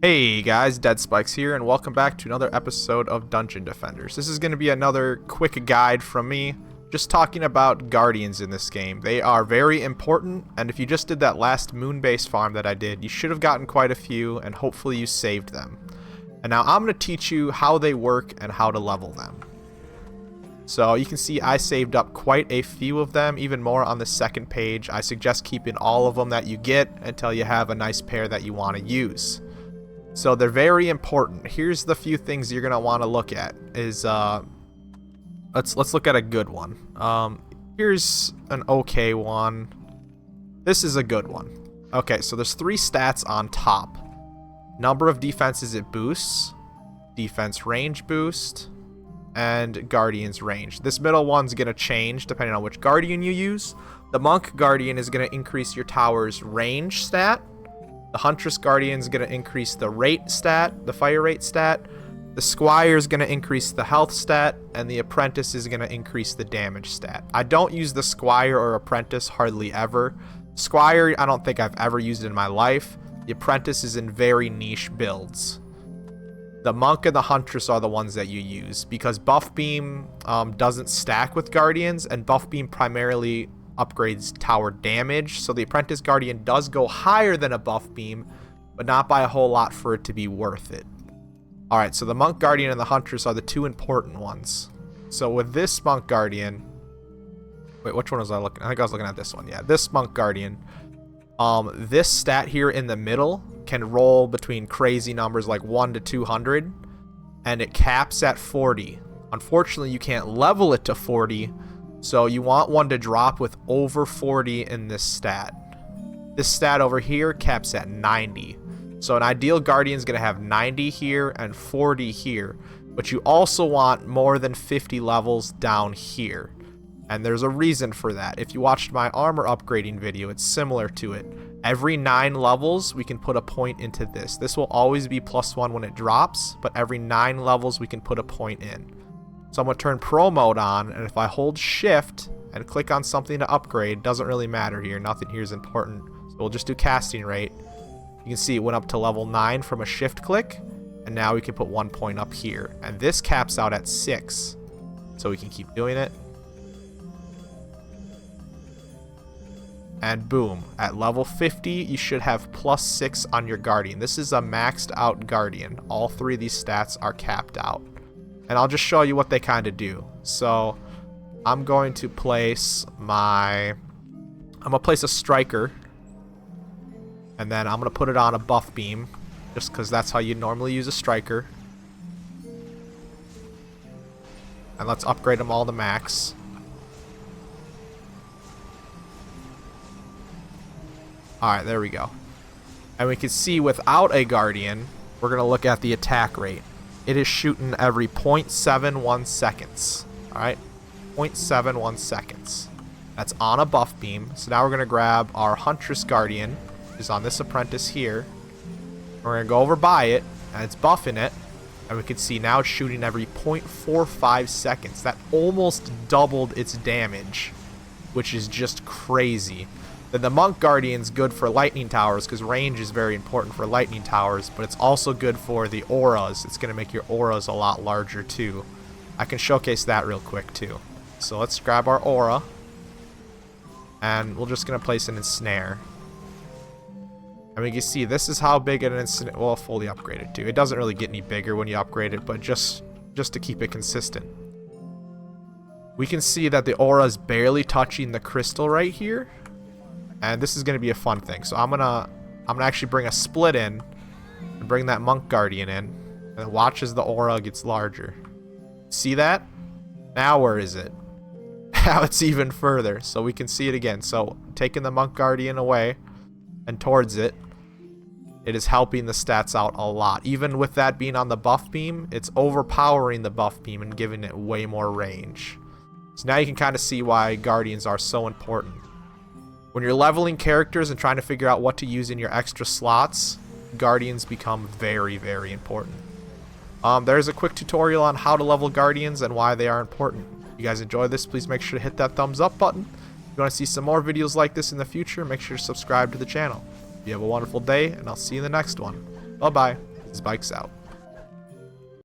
Hey guys, Dead Spikes here, and welcome back to another episode of Dungeon Defenders. This is going to be another quick guide from me, just talking about guardians in this game. They are very important, and if you just did that last moon base farm that I did, you should have gotten quite a few, and hopefully you saved them. And now I'm going to teach you how they work and how to level them. So you can see I saved up quite a few of them, even more on the second page. I suggest keeping all of them that you get until you have a nice pair that you want to use. So they're very important. Here's the few things you're gonna want to look at. Let's look at a good one. Here's an okay one. This is a good one. Okay, so there's 3 stats on top. Number of defenses it boosts, defense range boost, and guardian's range. This middle one's gonna change depending on which guardian you use. The monk guardian is gonna increase your tower's range stat. The Huntress Guardian is going to increase the rate stat, the fire rate stat. The Squire is going to increase the health stat, and the Apprentice is going to increase the damage stat. I don't use the Squire or Apprentice hardly ever. Squire, I don't think I've ever used it in my life. The Apprentice is in very niche builds. The Monk and the Huntress are the ones that you use, because Buff Beam doesn't stack with Guardians, and Buff Beam primarily upgrades tower damage, so the Apprentice Guardian does go higher than a Buff Beam, but not by a whole lot for it to be worth it. Alright, so the Monk Guardian and the Huntress are the 2 important ones. So with this Monk Guardian, wait, which one was I looking at? I think I was looking at this one. Yeah, this Monk Guardian. This stat here in the middle can roll between crazy numbers like 1 to 200, and it caps at 40. Unfortunately, you can't level it to 40, so you want one to drop with over 40 in this stat. This stat over here caps at 90. So an ideal guardian is going to have 90 here and 40 here. But you also want more than 50 levels down here. And there's a reason for that. If you watched my armor upgrading video, it's similar to it. Every 9 levels, we can put a point into this. This will always be +1 when it drops, but every 9 levels, we can put a point in. So I'm going to turn Pro Mode on, and if I hold Shift and click on something to upgrade, doesn't really matter here. Nothing here is important. So we'll just do Casting Rate. You can see it went up to level 9 from a Shift click, and now we can put 1 point up here. And this caps out at 6, so we can keep doing it. And boom, at level 50, you should have +6 on your Guardian. This is a maxed out Guardian. All 3 of these stats are capped out. And I'll just show you what they kind of do. So I'm going to place a striker, and then I'm going to put it on a buff beam, just because that's how you normally use a striker. And let's upgrade them all to max. Alright, there we go. And we can see without a guardian, we're going to look at the attack rate. It is shooting every 0.71 seconds. Alright, 0.71 seconds. That's on a buff beam. So now we're going to grab our Huntress Guardian, which is on this Apprentice here. We're going to go over by it, and it's buffing it. And we can see now it's shooting every 0.45 seconds. That almost doubled its damage, which is just crazy. Then the Monk Guardian's good for lightning towers, because range is very important for lightning towers, but it's also good for the auras. It's going to make your auras a lot larger too. I can showcase that real quick too. So let's grab our aura, and we're just going to place an ensnare. And we can see this is how big an ensnare, well, fully upgraded too. It doesn't really get any bigger when you upgrade it, but just to keep it consistent. We can see that the aura is barely touching the crystal right here. And this is going to be a fun thing. So I'm gonna actually bring a split in and bring that Monk Guardian in, and watch as the aura gets larger. See that? Now where is it? Now it's even further, so we can see it again. So taking the Monk Guardian away and towards it, it is helping the stats out a lot. Even with that being on the buff beam, it's overpowering the buff beam and giving it way more range. So now you can kind of see why Guardians are so important. When you're leveling characters and trying to figure out what to use in your extra slots, Guardians become very, very important. There's a quick tutorial on how to level Guardians and why they are important. If you guys enjoyed this, please make sure to hit that thumbs up button. If you want to see some more videos like this in the future, make sure to subscribe to the channel. You have a wonderful day, and I'll see you in the next one. Bye-bye. His bike's out.